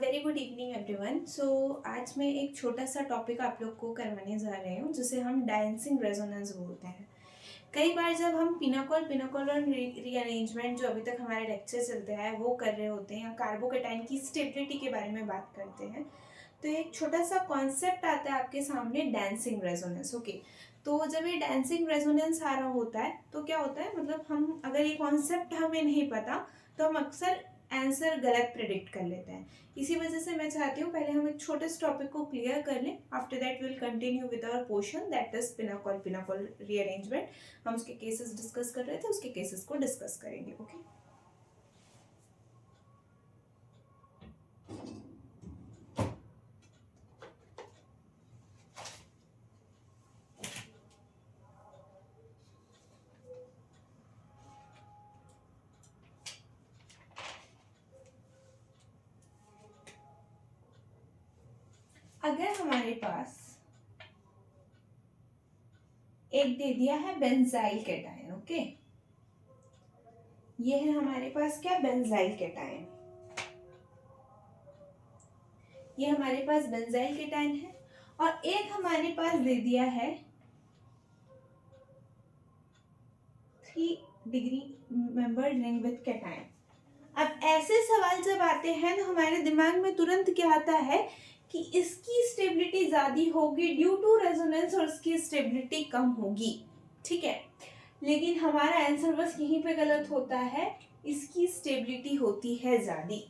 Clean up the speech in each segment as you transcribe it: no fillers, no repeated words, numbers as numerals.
Very good evening everyone. So आज मैं एक छोटा सा टॉपिक आप लोग को करवाने जा रही हूँ जिसे हम डांसिंग रेजोनेंस बोलते हैं। कई बार जब हम पिनाकोल और रीअरेंजमेंट जो अभी तक हमारे लेक्चर चलते हैं वो कर रहे होते हैं या कार्बोकेटाइन की स्टेबिलिटी के बारे में बात करते हैं तो एक छोटा सा कॉन्सेप्ट आता है आपके सामने, डांसिंग रेजोनेंस। ओके, तो जब ये डांसिंग रेजोनेंस आ रहा होता है तो क्या होता है, मतलब हम अगर ये कॉन्सेप्ट हमें नहीं पता तो हम अक्सर आंसर गलत प्रेडिक्ट कर लेते हैं। इसी वजह से मैं चाहती हूँ पहले हम एक छोटे से टॉपिक को क्लियर कर लें। After that will continue with our portion that is pinacol rearrangement. हम उसके केसेस डिस्कस कर रहे थे, उसके केसेस को डिस्कस करेंगे। ओके, अगर हमारे पास एक दे दिया है बेंजाइल केटायन, ओके, ये है हमारे पास क्या, बेंजाइल केटायन। ये हमारे पास बेंजाइल केटायन है और एक हमारे पास दे दिया है 3 degree membered ring with cation. अब ऐसे सवाल जब आते हैं तो हमारे दिमाग में तुरंत क्या आता है कि इसकी स्टेबिलिटी ज्यादा होगी ड्यू टू रेजोनेंस और इसकी स्टेबिलिटी कम होगी। ठीक है, लेकिन हमारा आंसर बस यहीं पे गलत होता है, इसकी स्टेबिलिटी होती है ज्यादा।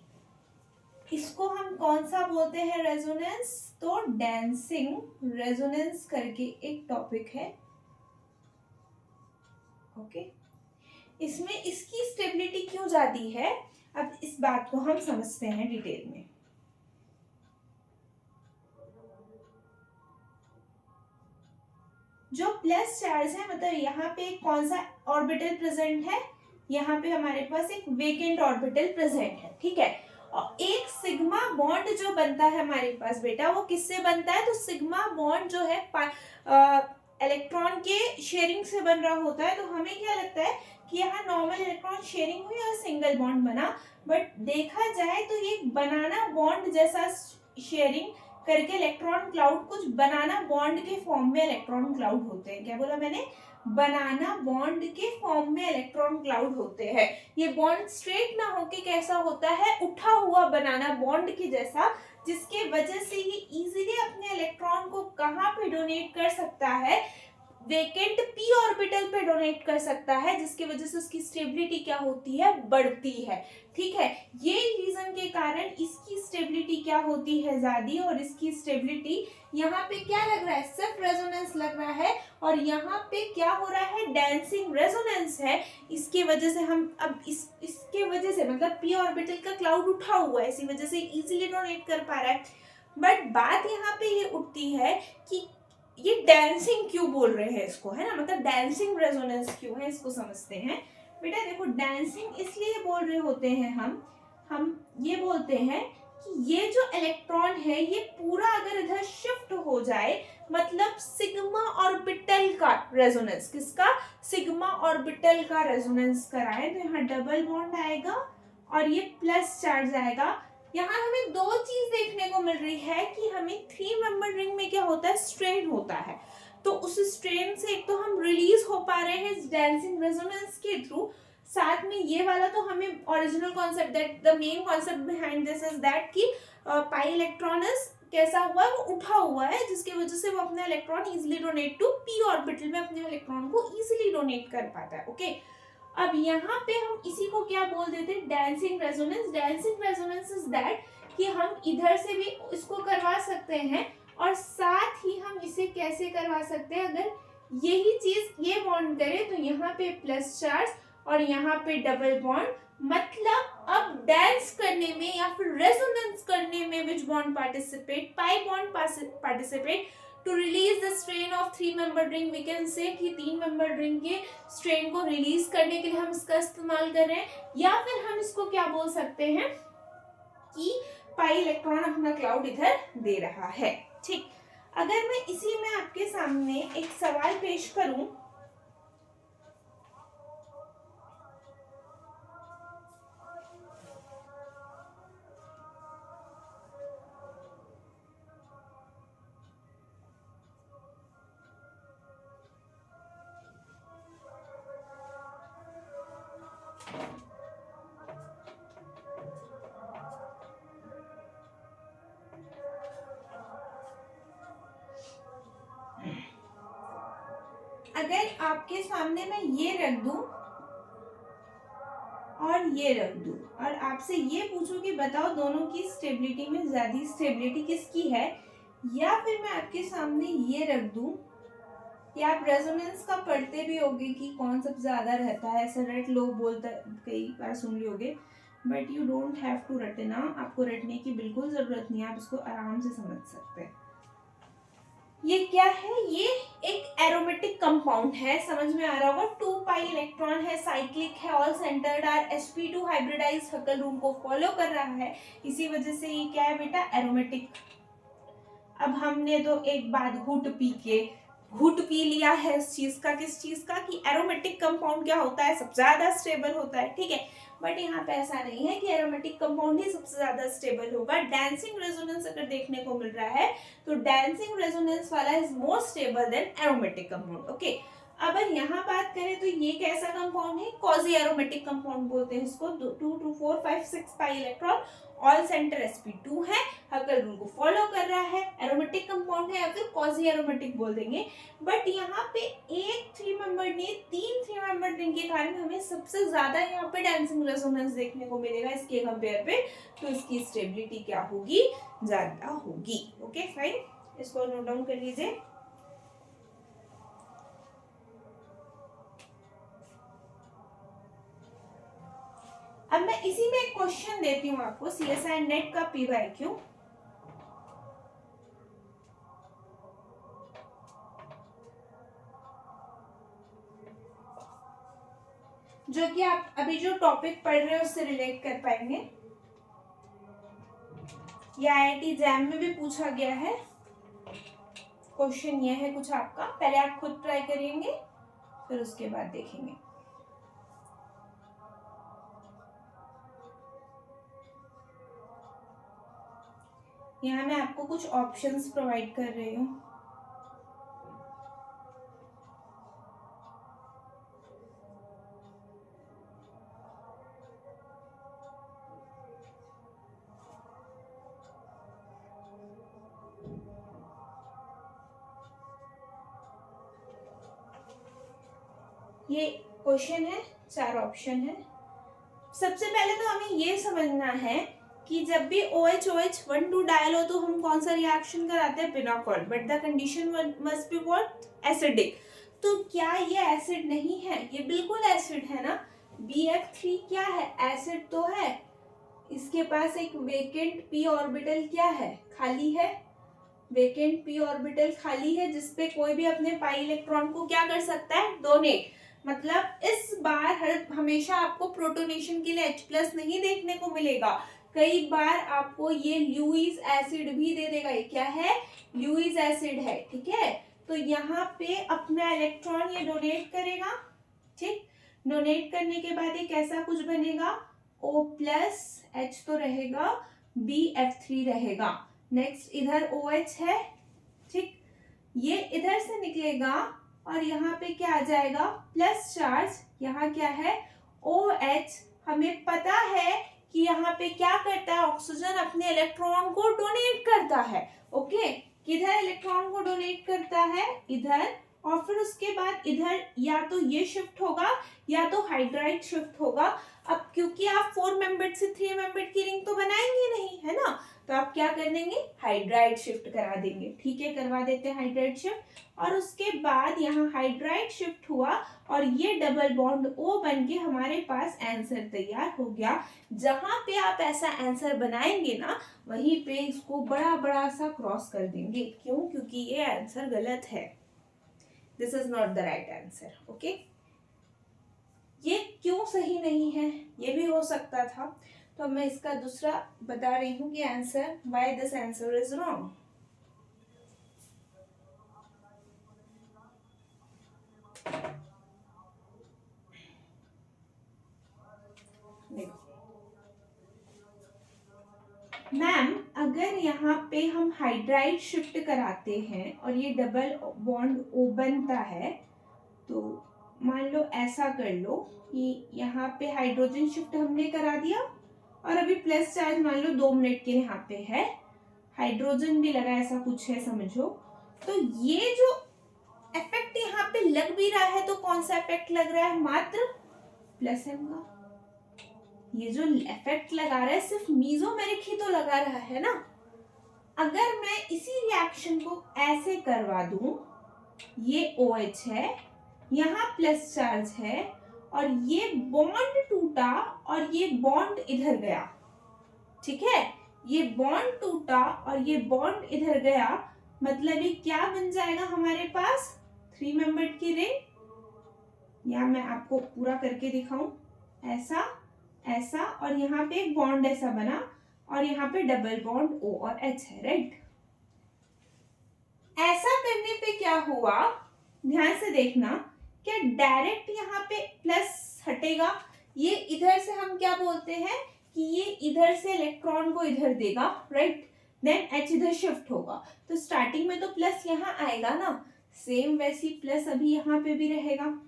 इसको हम कौन सा बोलते हैं, रेजोनेंस। तो डांसिंग रेजोनेंस करके एक टॉपिक है। ओके, इसमें इसकी स्टेबिलिटी क्यों जाती है, अब इस बात को हम समझते हैं डिटेल में। जो प्लस चार्ज है, मतलब यहाँ पे कौन सा ऑर्बिटल प्रेजेंट है, यहाँ पे हमारे पास एक वेकेंट ऑर्बिटल प्रेजेंट है। ठीक है, और एक सिग्मा बॉन्ड जो बनता है हमारे पास बेटा, वो किससे बनता है, तो सिग्मा बॉन्ड जो है इलेक्ट्रॉन के शेयरिंग से बन रहा होता है। तो हमें क्या लगता है कि यहाँ नॉर्मल इलेक्ट्रॉन शेयरिंग हुई और सिंगल बॉन्ड बना, बट देखा जाए तो ये बनाना बॉन्ड जैसा शेयरिंग करके इलेक्ट्रॉन क्लाउड, कुछ बनाना बॉन्ड के फॉर्म में इलेक्ट्रॉन क्लाउड होते हैं। क्या बोला मैंने, बनाना बॉन्ड के फॉर्म में इलेक्ट्रॉन क्लाउड होते हैं। ये बॉन्ड स्ट्रेट ना होके कैसा होता है, उठा हुआ बनाना बॉन्ड के जैसा, जिसके वजह से ये इजीली अपने इलेक्ट्रॉन को कहाँ पे डोनेट कर सकता है, वेकेंट पी ऑर्बिटल पे डोनेट कर सकता है, जिसकी वजह से उसकी स्टेबिलिटी क्या होती है, बढ़ती है। ठीक है, ये रीजन के कारण इसकी स्टेबिलिटी क्या होती है, ज्यादा, और इसकी स्टेबिलिटी यहाँ पे क्या लग रहा है, सिर्फ रेजोनेंस लग रहा है, और यहाँ पे क्या हो रहा है, डांसिंग रेजोनेंस है। इसके वजह से हम अब इसके वजह से मतलब पी ऑर्बिटल का क्लाउड उठा हुआ है, इसी वजह से इजीली डोनेट कर पा रहा है। बट बात यहाँ पे ये उठती है कि ये डांसिंग क्यों बोल रहे हैं इसको, है ना, मतलब डांसिंग रेजोनेंस क्यों है, इसको समझते हैं। बेटा देखो, डांसिंग इसलिए बोल रहे होते हैं हम ये बोलते हैं कि ये जो इलेक्ट्रॉन है ये पूरा अगर इधर शिफ्ट हो जाए, मतलब सिग्मा ऑर्बिटल का रेजोनेंस, किसका, सिग्मा ऑर्बिटल का रेजोनेंस कराए, तो यहाँ डबल बॉन्ड आएगा और ये प्लस चार्ज आएगा। यहाँ हमें दो चीज देखने को मिल रही है कि हमें 3 मेंबर रिंग में क्या होता है, स्ट्रेन होता है। तो उस स्ट्रेन से एक तो हम रिलीज हो पा रहे हैं डांसिंग रेजोनेंस के थ्रू, साथ में ये वाला तो हमें original concept, that the main concept behind this is that कि पाई इलेक्ट्रॉन कैसा हुआ है, वो उठा हुआ है, जिसकी वजह से वो अपना electron easily donate to p orbital में अपने इलेक्ट्रॉन को इजिली डोनेट कर पाता है। ओके, अब यहाँ पे हम इसी को क्या बोल देते हैं, dancing resonance. Dancing resonance is that कि हम इधर से भी इसको करवा सकते हैं और साथ ही हम इसे कैसे करवा सकते हैं, अगर यही चीज ये बॉन्ड करे तो यहाँ पे प्लस चार्ज और यहाँ पे डबल बॉन्ड, मतलब अब डांस करने में या फिर रेजोनेंस करने में which bond participate, pi bond participate to release the strain of 3 member ring. We can say कि 3 मेंबर रिंग के स्ट्रेन को रिलीज करने के लिए हम इसका इस्तेमाल कर रहे हैं, या फिर हम इसको क्या बोल सकते हैं कि पाई इलेक्ट्रॉन अपना क्लाउड इधर दे रहा है। ठीक, अगर मैं इसी में आपके सामने एक सवाल पेश करूं, अगर आपके सामने मैं ये रख दूं और ये रख दूं और आपसे ये पूछूं कि बताओ दोनों की स्टेबिलिटी में ज्यादा स्टेबिलिटी किसकी है, या फिर मैं आपके सामने ये रख दूं कि आप रेजोनेंस का पढ़ते भी होगे कि कौन सबसे ज्यादा रहता है, ऐसा रट लोग बोलते कई बार सुन लियोगे, but you don't have to रटना, आपको रटने की बिल्कुल जरूरत नहीं है, आप इसको आराम से समझ सकते हैं। ये क्या है, ये एक एरोमेटिक कंपाउंड है, समझ में आ रहा होगा, 2 पाई इलेक्ट्रॉन है, साइक्लिक है, all centred are, sp2 hybridised Huckel rule को फॉलो कर रहा है, इसी वजह से ये क्या है बेटा, एरोमेटिक। अब हमने तो एक बात घुट पी लिया है इस चीज का, किस चीज का, कि एरोमेटिक कंपाउंड क्या होता है, सबसे ज्यादा स्टेबल होता है, ठीक है। बट यहाँ पे ऐसा नहीं है कि एरोमेटिक कंपाउंड ही सबसे ज्यादा स्टेबल होगा। डांसिंग रेजोनेंस अगर देखने को मिल रहा है तो डांसिंग रेजोनेंस वाला is more stable then aromatic compound, okay. अब यहाँ बात करें तो ये कैसा कंपाउंड है, क्वाजी एरोमेटिक कंपाउंड बोलते हैं इसको, 2 2 4 5 6 pi electron, all centre sp2 है, हकल रूल को फॉलो कर रहा है, एरोमेटिक कंपाउंड है या फिर क्वाजी एरोमेटिक बोल देंगे। बट यहाँ पे एक 3 मेंबर ने 3 मेंबर के कारण हमें सबसे ज्यादा यहाँ पे डांसिंग रेजोनेंस देखने को मिलेगा इसके कंपेयर पे, तो इसकी स्टेबिलिटी क्या होगी, ज्यादा होगी, ओके फाइन, इसको नोट डाउन कर लीजिए। अब मैं इसी में एक क्वेश्चन देती हूँ आपको, CSI नेट का PYQ, जो कि आप अभी जो टॉपिक पढ़ रहे हो उससे रिलेट कर पाएंगे। ये IIT जैम में भी पूछा गया है क्वेश्चन, ये है कुछ आपका, पहले आप खुद ट्राई करेंगे फिर उसके बाद देखेंगे। यहाँ मैं आपको कुछ ऑप्शंस प्रोवाइड कर रही हूँ। ये क्वेश्चन है, 4 ऑप्शन है। सबसे पहले तो हमें ये समझना है कि जब भी OH OH 1,2 डायल हो तो हम कौन सा रिएक्शन कराते हैं, pinacol, but the condition must be what, acidic. तो क्या ये एसिड नहीं है, ये बिल्कुल एसिड है ना, BF3 क्या है, एसिड तो है, इसके पास एक वेकेंट p ऑर्बिटल क्या है, खाली है, वेकेंट p ऑर्बिटल खाली है, जिसपे कोई भी अपने पाई इलेक्ट्रॉन को क्या कर सकता है, डोनेट। मतलब इस बार हमेशा आपको प्रोटोनेशन के लिए H+ नहीं देखने को मिलेगा, कई बार आपको ये ल्यूइस एसिड भी दे देगा। ये क्या है, ल्यूइस एसिड है, ठीक है। तो यहाँ पे अपना इलेक्ट्रॉन ये डोनेट करेगा, ठीक, डोनेट करने के बाद ये कैसा कुछ बनेगा, O+, H तो रहेगा, BF3 रहेगा। नेक्स्ट इधर OH है, ठीक, ये इधर से निकलेगा और यहाँ पे क्या आ जाएगा, प्लस चार्ज, यहाँ क्या है, OH। हमें पता है कि यहाँ पे क्या करता है, ऑक्सीजन अपने इलेक्ट्रॉन को डोनेट करता है, ओके, किधर इलेक्ट्रॉन को डोनेट करता है, इधर, और फिर उसके बाद इधर या तो ये शिफ्ट होगा या तो हाइड्राइड शिफ्ट होगा। अब क्योंकि आप 4 मेंबर्ड से 3 मेंबर्ड की रिंग तो बनाएंगे नहीं, है ना, तो आप क्या कर देंगे, हाइड्राइड शिफ्ट करा देंगे, ठीक है, करवा देते हैं हाइड्राइड शिफ्ट। और उसके बाद यहाँ हाइड्राइड शिफ्ट हुआ और ये डबल बॉन्ड O बन के हमारे पास आंसर तैयार हो गया। जहां पे आप ऐसा आंसर बनाएंगे ना, वहीं पे इसको बड़ा बड़ा सा क्रॉस कर देंगे, क्यों, क्योंकि ये आंसर गलत है, this is not the right answer, okay. ये क्यों सही नहीं है, ये भी हो सकता था, तो मैं इसका दूसरा बता रही हूँ कि answer, why this answer is wrong. Ma'am अगर यहाँ पे हम हाइड्राइड शिफ्ट कराते हैं और ये डबल बॉन्ड O बनता है, तो मान लो ऐसा कर लो कि यहाँ पे हाइड्रोजन शिफ्ट हमने करा दिया और अभी प्लस चार्ज मान लो 2 मिनट के लिए यहाँ पे है, हाइड्रोजन भी लगा, ऐसा कुछ है समझो। तो ये जो इफेक्ट यहाँ पे लग भी रहा है तो कौन सा इफेक्ट लग रहा है, मात्र प्लस एम का। ये जो इफेक्ट लगा रहा है सिर्फ मीजोमेरिक ही तो लगा रहा है ना। अगर मैं इसी रिएक्शन को ऐसे करवा दूं, ये OH है, यहाँ प्लस चार्ज है और ये बॉन्ड टूटा और ये बॉन्ड इधर गया, ठीक है, ये बॉन्ड टूटा और ये बॉन्ड इधर गया, मतलब ये क्या बन जाएगा हमारे पास, 3 मेंबर्ड की रिंग। या मैं आपको पूरा करके दिखाऊं, ऐसा ऐसा और यहाँ पे एक बॉन्ड ऐसा बना और यहाँ पे डबल बॉन्ड O और H है, राइट। ऐसा करने पे क्या हुआ, ध्यान से देखना, क्या डायरेक्ट यहाँ पे प्लस हटेगा, ये इधर से हम क्या बोलते हैं कि ये इधर से इलेक्ट्रॉन को इधर देगा, राइट, देन H इधर शिफ्ट होगा, तो स्टार्टिंग में तो प्लस यहाँ आएगा ना, सेम वैसी प्लस अभी यहाँ पे भी रहेगा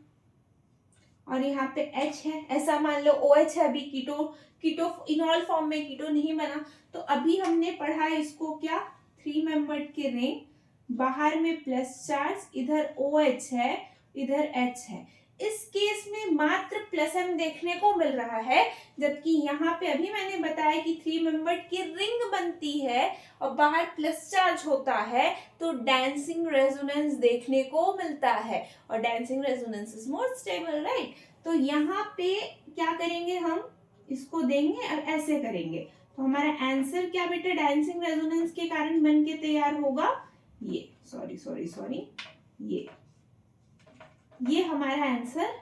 और यहाँ पे H है, ऐसा मान लो OH है, अभी कीटो इनॉल फॉर्म में कीटो नहीं बना, तो अभी हमने पढ़ा इसको क्या, 3 मेंबर्ड की रिंग, बाहर में प्लस चार्ज, इधर OH है, इधर H है। इस केस में मात्र प्लस M देखने को मिल रहा है, जबकि यहाँ पे अभी मैंने बताया कि 3 मेंबर्ड की रिंग बनती है और बाहर प्लस चार्ज होता है, तो डांसिंग रेजोनेंस देखने को मिलता है और dancing resonance is more stable, right. तो यहाँ पे क्या करेंगे, हम इसको देंगे और ऐसे करेंगे, तो हमारा आंसर क्या बेटा डांसिंग रेजोनेंस के कारण बन के तैयार होगा, ये सॉरी ये हमारा आंसर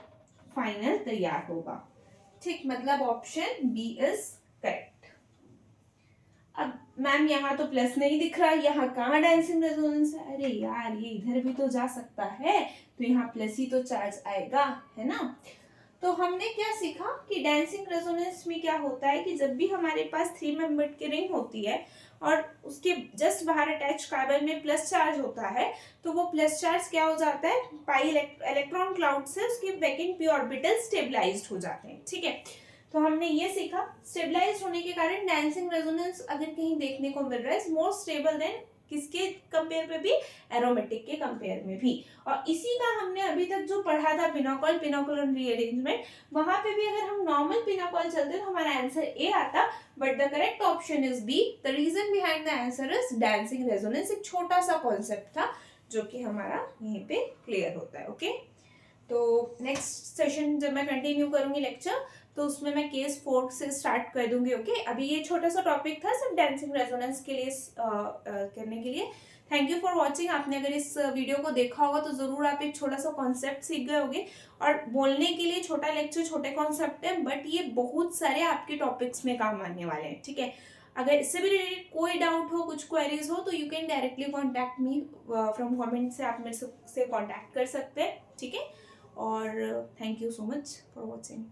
फाइनल तैयार होगा, ठीक, मतलब ऑप्शन बी इज करेक्ट। अब मैम यहाँ तो प्लस नहीं दिख रहा, यहाँ कहाँ डांसिंग रेजोनेंस है, अरे यार ये इधर भी तो जा सकता है, तो यहाँ प्लस ही तो चार्ज आएगा, है ना। तो हमने क्या सीखा कि डांसिंग रेजोनेंस में क्या होता है कि जब भी हमारे पास 3 मेंबर्ड की रिंग होती है और उसके जस्ट बाहर अटैच कार्बन में प्लस चार्ज होता है, तो वो प्लस चार्ज क्या हो जाता है, पाई इलेक्ट्रॉन क्लाउड से उसके वैकेंट पी ऑर्बिटल स्टेबलाइज्ड हो जाते हैं, ठीक है। तो हमने ये सीखा स्टेबलाइज्ड होने के कारण डांसिंग रेजोनेंस अगर कहीं देखने को मिल रहा है, इज मोर स्टेबल देन किसके कंपेयर पे भी, एरोमेटिक के कंपेयर में भी। और इसी का हमने अभी तक जो पढ़ा था पिनोकॉल रीअरेंजमेंट, वहां पे भी अगर हम नॉर्मल पिनोकॉल चलते तो हमारा आंसर ए आता, but the correct option is B. The reason behind the answer is dancing resonance. एक छोटा सा कॉन्सेप्ट था जो कि हमारा यहीं पे क्लियर होता है, ओके। तो नेक्स्ट सेशन जब मैं कंटिन्यू करूंगी लेक्चर, तो उसमें मैं केस 4 से स्टार्ट कर दूंगी, ओके। अभी ये छोटा सा टॉपिक था सिर्फ डांसिंग रेजोनेंस के लिए करने के लिए। Thank you for watching. आपने अगर इस वीडियो को देखा होगा तो जरूर आप एक छोटा सा कॉन्सेप्ट सीख गए होंगे। और बोलने के लिए छोटा लेक्चर छोटे कॉन्सेप्ट है, बट ये बहुत सारे आपके टॉपिक्स में काम आने वाले हैं, ठीक है। अगर इससे भी रिलेटेड कोई डाउट हो, कुछ क्वेरीज हो, तो you can directly contact me from comment से, आप मेरे से कॉन्टैक्ट कर सकते हैं, ठीक है। और thank you so much for watching.